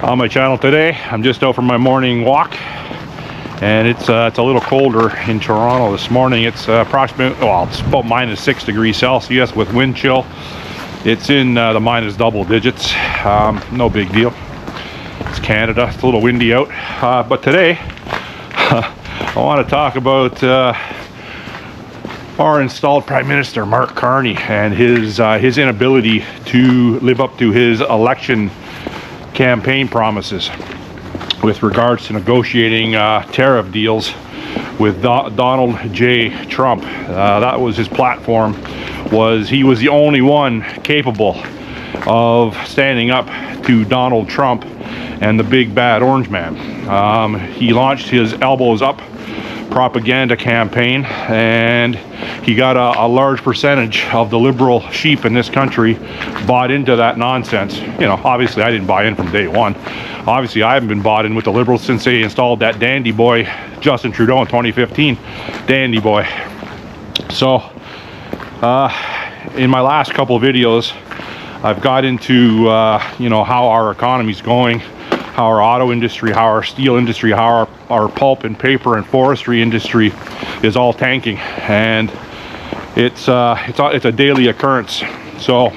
On my channel today, I'm just out for my morning walk, and it's a little colder in Toronto this morning. It's approximately, well, it's about -6 degrees Celsius with wind chill. It's in the minus double digits. No big deal. It's Canada. It's a little windy out, but today I want to talk about our installed Prime Minister Mark Carney and his inability to live up to his election campaign promises with regards to negotiating tariff deals with Donald J. Trump. That was his platform. He was the only one capable of standing up to Donald Trump and the big bad orange man. He launched his elbows up propaganda campaign, and he got a large percentage of the liberal sheep in this country bought into that nonsense. You know, obviously I didn't buy in from day one. Obviously I haven't been bought in with the liberals since they installed that dandy boy Justin Trudeau in 2015. Dandy boy. So in my last couple of videos, I've got into you know, how our economy's going, how our auto industry, how our steel industry, how our pulp and paper and forestry industry is all tanking, and it's a daily occurrence. So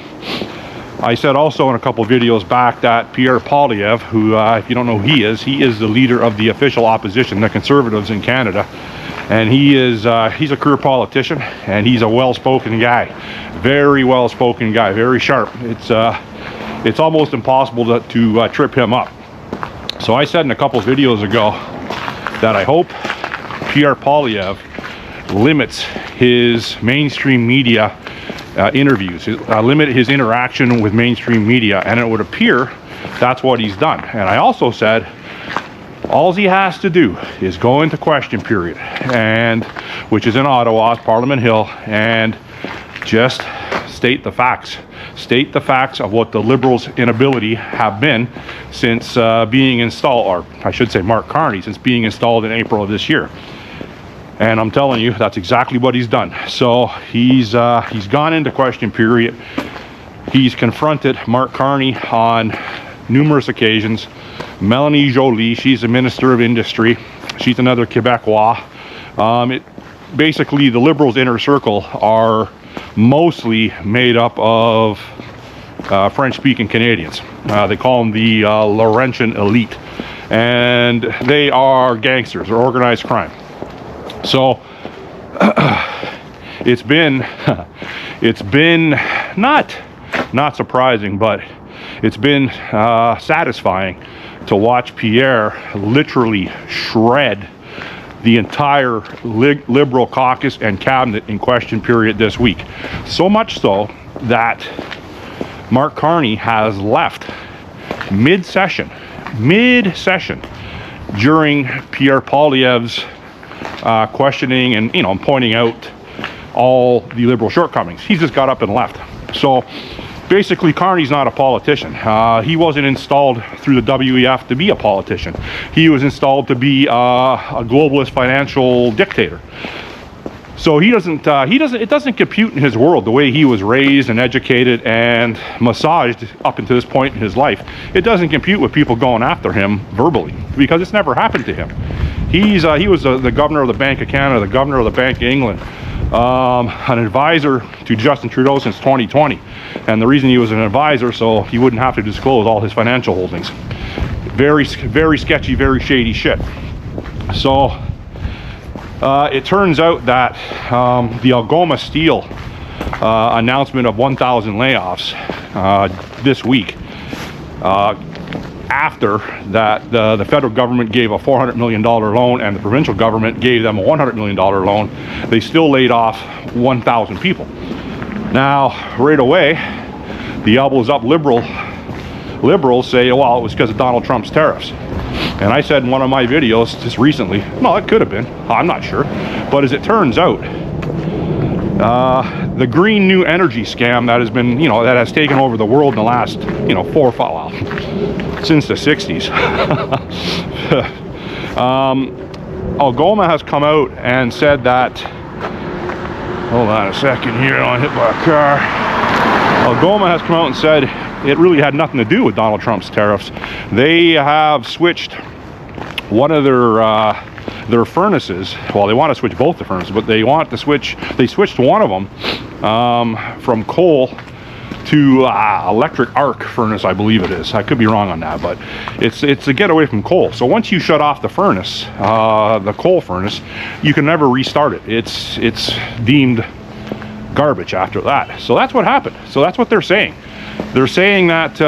I said also in a couple of videos back that Pierre Poilievre, who if you don't know who he is the leader of the official opposition, the Conservatives in Canada, and he's a career politician, and he's a well-spoken guy, very well-spoken guy, very sharp. It's almost impossible to trip him up. So I said in a couple of videos ago that I hope Pierre Poilievre limits his mainstream media interviews, limit his interaction with mainstream media, and it would appear that's what he's done. And I also said all he has to do is go into question period, and which is in Ottawa, Parliament Hill, and just state the facts. State the facts of what the Liberals' inability have been since being installed, or I should say Mark Carney, since being installed in April of this year. And I'm telling you, that's exactly what he's done. So he's gone into question period. He's confronted Mark Carney on numerous occasions. Melanie Joly, she's a Minister of Industry. She's another Quebecois. Basically, the Liberals' inner circle are mostly made up of French-speaking Canadians. They call them the Laurentian elite, and they are gangsters or organized crime. So it's been not surprising, but it's been satisfying to watch Pierre literally shred the entire Liberal caucus and cabinet in question period this week. So much so that Mark Carney has left mid-session during Pierre Poilievre's questioning and, you know, pointing out all the Liberal shortcomings. He just got up and left. So basically, Carney's not a politician. He wasn't installed through the WEF to be a politician. He was installed to be a globalist financial dictator. So it doesn't compute in his world the way he was raised and educated and massaged up until this point in his life. It doesn't compute with people going after him verbally, because it's never happened to him. He was the governor of the Bank of Canada, the governor of the Bank of England, an advisor to Justin Trudeau since 2020. And the reason he was an advisor, so he wouldn't have to disclose all his financial holdings. Very, very sketchy, very shady shit. So it turns out that the Algoma Steel announcement of 1,000 layoffs this week, after that the federal government gave a $400 million loan and the provincial government gave them a $100 million loan, they still laid off 1,000 people. Now, right away, the elbows up liberals say, well, it was because of Donald Trump's tariffs. And I said in one of my videos just recently, no, it could have been, I'm not sure. But as it turns out, the green new energy scam that has been, you know, that has taken over the world in the last, you know, 4 or 5, well, since the 60s. Algoma has come out and said that, hold on a second here, I hit by a car. Algoma has come out and said it really had nothing to do with Donald Trump's tariffs. They have switched one of their furnaces. Well, they want to switch both the furnaces, but they switched one of them from coal to electric arc furnace, I believe it is. I could be wrong on that, but it's a get away from coal. So once you shut off the furnace, the coal furnace, you can never restart it. It's deemed garbage after that. So that's what happened. So that's what they're saying. They're saying that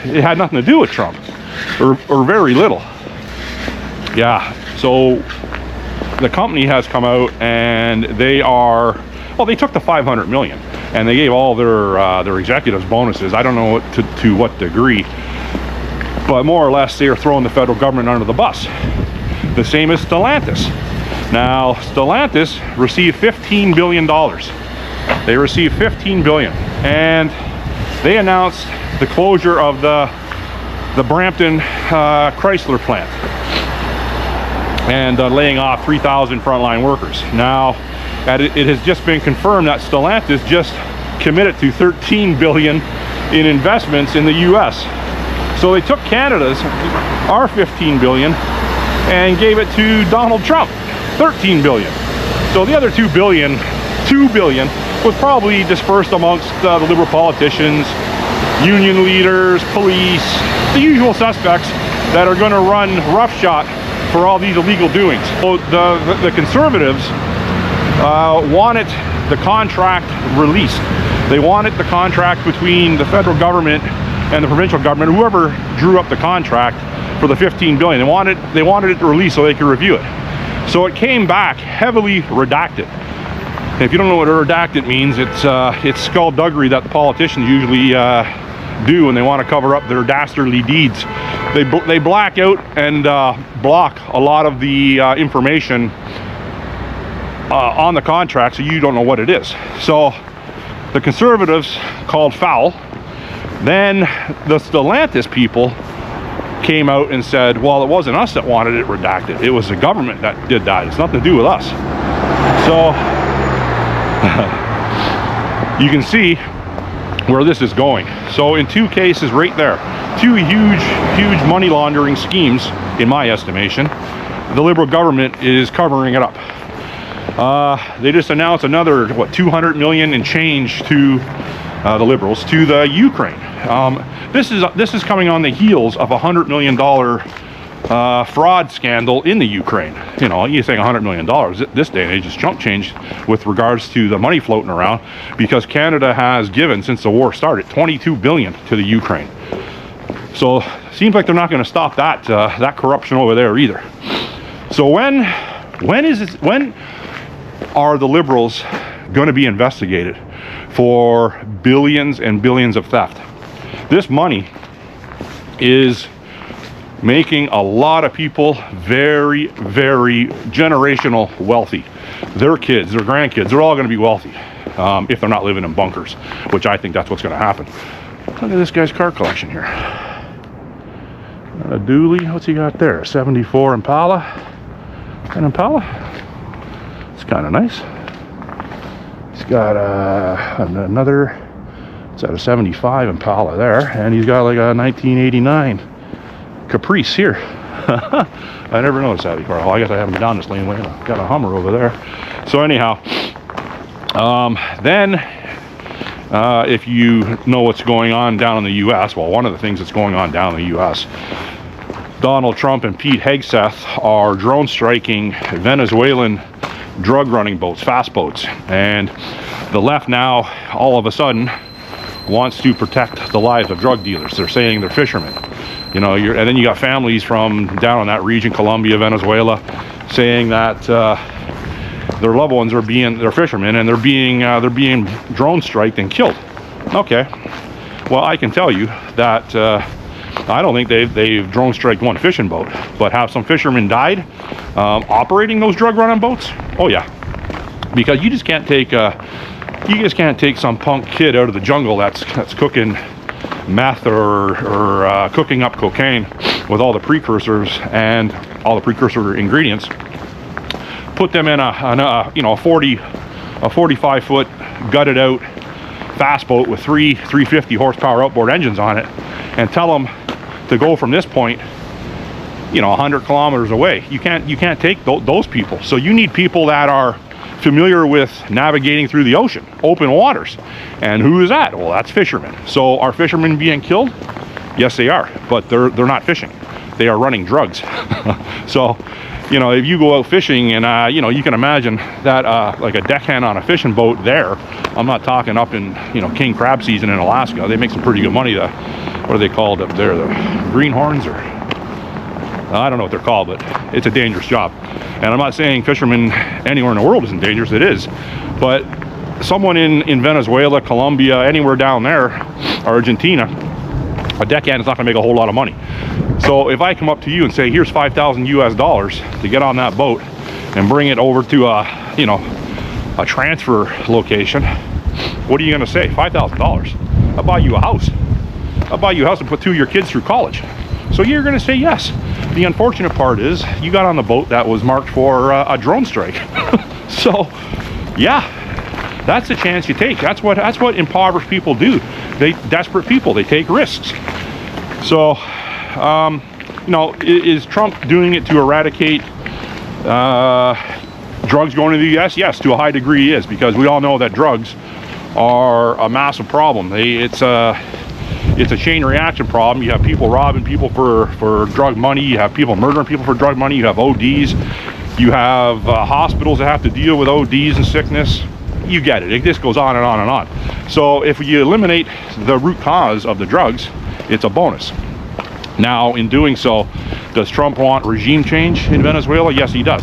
it had nothing to do with Trump, or very little. Yeah. So the company has come out and they took the 500 million and they gave all their executives bonuses. I don't know to what degree, but more or less they are throwing the federal government under the bus. The same as Stellantis. Now, Stellantis received $15 billion. They received $15 billion, and they announced the closure of the Brampton Chrysler plant and laying off 3,000 frontline workers. Now, it has just been confirmed that Stellantis just committed to $13 billion in investments in the U.S. So they took our $15 billion and gave it to Donald Trump, $13 billion. So the other $2 billion was probably dispersed amongst the liberal politicians, union leaders, police, the usual suspects that are going to run roughshod for all these illegal doings. So the conservatives wanted the contract released. They wanted the contract between the federal government and the provincial government, whoever drew up the contract for the $15 billion. They wanted it released so they could review it. So it came back heavily redacted. And if you don't know what redacted means, it's skullduggery that the politicians usually do when they want to cover up their dastardly deeds. They black out and block a lot of the information on the contract, so you don't know what it is. So the conservatives called foul. Then the Stellantis people came out and said, well, it wasn't us that wanted it redacted. It was the government that did that. It's nothing to do with us. So you can see where this is going. So in two cases right there, two huge money laundering schemes, in my estimation, the Liberal government is covering it up. They just announced another, $200 million and change to the Liberals to the Ukraine. This is coming on the heels of a $100 million fraud scandal in the Ukraine. You know, you think $100 million this day and age is chump change with regards to the money floating around, because Canada has given, since the war started, $22 billion to the Ukraine. So seems like they're not going to stop that corruption over there either. So when are the Liberals going to be investigated for billions and billions of theft? This money is making a lot of people very, very generational wealthy. Their kids, their grandkids, they're all going to be wealthy if they're not living in bunkers, which I think that's what's going to happen. Look at this guy's car collection here. A dually, what's he got there? 74 Impala. An Impala? It's kind of nice. He's got another, it's at a 75 Impala there, and he's got like a 1989 Caprice here. I never noticed that before. Well, I guess I haven't been down this laneway. I've got a Hummer over there. So anyhow, then if you know what's going on down in the U.S., well, one of the things that's going on down in the U.S., Donald Trump and Pete Hegseth are drone striking Venezuelan drug running boats, fast boats, and the left now all of a sudden wants to protect the lives of drug dealers. They're saying they're fishermen, you know. And then you got families from down in that region, Colombia, Venezuela, saying that their loved ones they're fishermen, and they're being drone striked and killed. Okay, well, I can tell you that I don't think they've drone striked one fishing boat, but have some fishermen died operating those drug running boats? Oh yeah, because you just can't take some punk kid out of the jungle that's cooking meth or cooking up cocaine with all the precursors and all the precursor ingredients, put them in a 45 foot gutted out fast boat with 350 horsepower outboard engines on it and tell them to go from this point, you know, 100 kilometers away. You can't take those people. So you need people that are familiar with navigating through the ocean, open waters. And who is that? Well, that's fishermen. So are fishermen being killed? Yes, they are, but they're not fishing. They are running drugs. So, you know, if you go out fishing and, you know, you can imagine that like a deckhand on a fishing boat there, I'm not talking up in, you know, king crab season in Alaska. They make some pretty good money. What are they called up there? The greenhorns, or I don't know what they're called, but it's a dangerous job. And I'm not saying fishermen anywhere in the world isn't dangerous. It is. But someone in Venezuela, Colombia, anywhere down there, Argentina, a deckhand is not going to make a whole lot of money. So if I come up to you and say, here's $5,000 US to get on that boat and bring it over to a, you know, a transfer location, what are you going to say? $5,000. I'll buy you a house. I'll buy you a house and put 2 of your kids through college. So you're going to say yes. The unfortunate part is you got on the boat that was marked for a drone strike. So yeah, that's the chance you take. That's what impoverished people do. Desperate people, they take risks. So you know, is Trump doing it to eradicate drugs going to the US? Yes, to a high degree he is, because we all know that drugs are a massive problem. It's a chain reaction problem. You have people robbing people for drug money. You have people murdering people for drug money. You have ODs. You have hospitals that have to deal with ODs and sickness. You get it. It just goes on and on and on. So if you eliminate the root cause of the drugs, it's a bonus. Now, in doing so, does Trump want regime change in Venezuela? Yes, he does.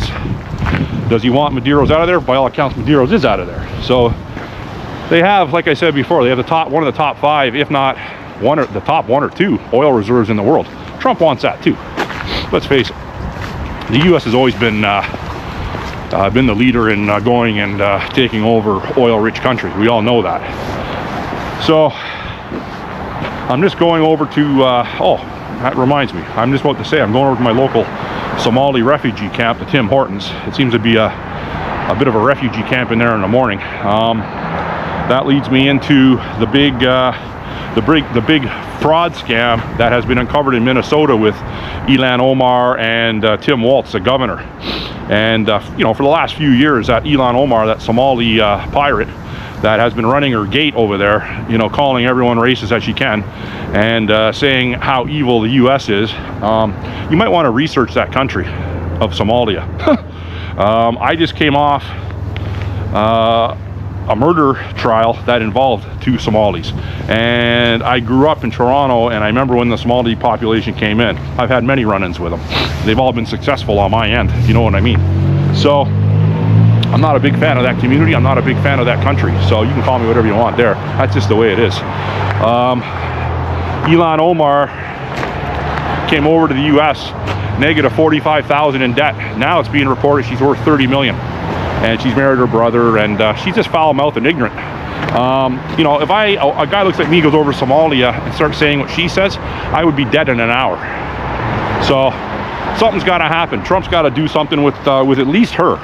Does he want Maduro's out of there? By all accounts, Maduro's is out of there. So they have, like I said before, they have one of the top 5, if not the top 1 or 2 oil reserves in the world. Trump wants that too. Let's face it, the U.S. has always been the leader in going and taking over oil-rich countries. We all know that. So I'm just going over to, oh, that reminds me, I'm just about to say, I'm going over to my local Somali refugee camp, the Tim Hortons. It seems to be a bit of a refugee camp in there in the morning. That leads me into the big fraud scam that has been uncovered in Minnesota with Ilhan Omar and Tim Walz, the governor. And you know, for the last few years, that Ilhan Omar, that Somali pirate that has been running her gate over there, you know, calling everyone racist as she can, and saying how evil the U.S. is. You might want to research that country of Somalia. I just came off a murder trial that involved 2 Somalis, and I grew up in Toronto, and I remember when the Somali population came in. I've had many run-ins with them. They've all been successful on my end, if you know what I mean. So I'm not a big fan of that community. I'm not a big fan of that country. So you can call me whatever you want there. That's just the way it is. Ilhan Omar came over to the U.S. negative $45,000 in debt. Now it's being reported she's worth $30 million. And she's married her brother, and she's just foul-mouthed and ignorant. You know, if a guy looks like me, goes over to Somalia and starts saying what she says, I would be dead in an hour. So something's got to happen. Trump's got to do something with at least her.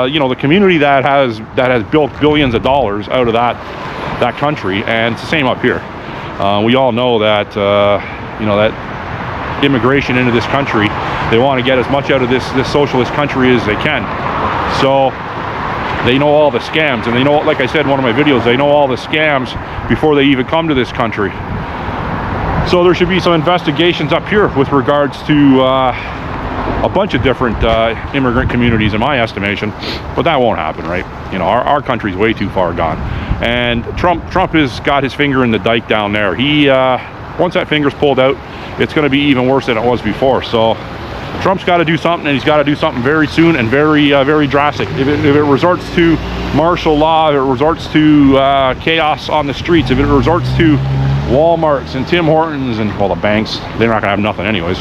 You know, the community that has built billions of dollars out of that country, and it's the same up here. We all know that you know, that immigration into this country, they want to get as much out of this socialist country as they can. So they know all the scams, and they know, like I said in one of my videos, they know all the scams before they even come to this country. So there should be some investigations up here with regards to a bunch of different immigrant communities, in my estimation, but that won't happen, right? You know, our country's way too far gone, and Trump has got his finger in the dike down there. He once that finger's pulled out, it's going to be even worse than it was before. So Trump's got to do something, and he's got to do something very soon and very drastic. If it resorts to martial law, if it resorts to chaos on the streets, if it resorts to Walmarts and Tim Hortons and, well, the banks, they're not going to have nothing anyways,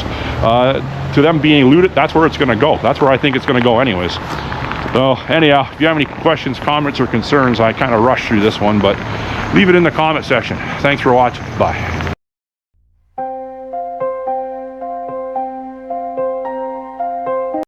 to them being looted, that's where it's going to go. That's where I think it's going to go anyways. So anyhow, if you have any questions, comments, or concerns, I kind of rushed through this one, but leave it in the comment section. Thanks for watching. Bye.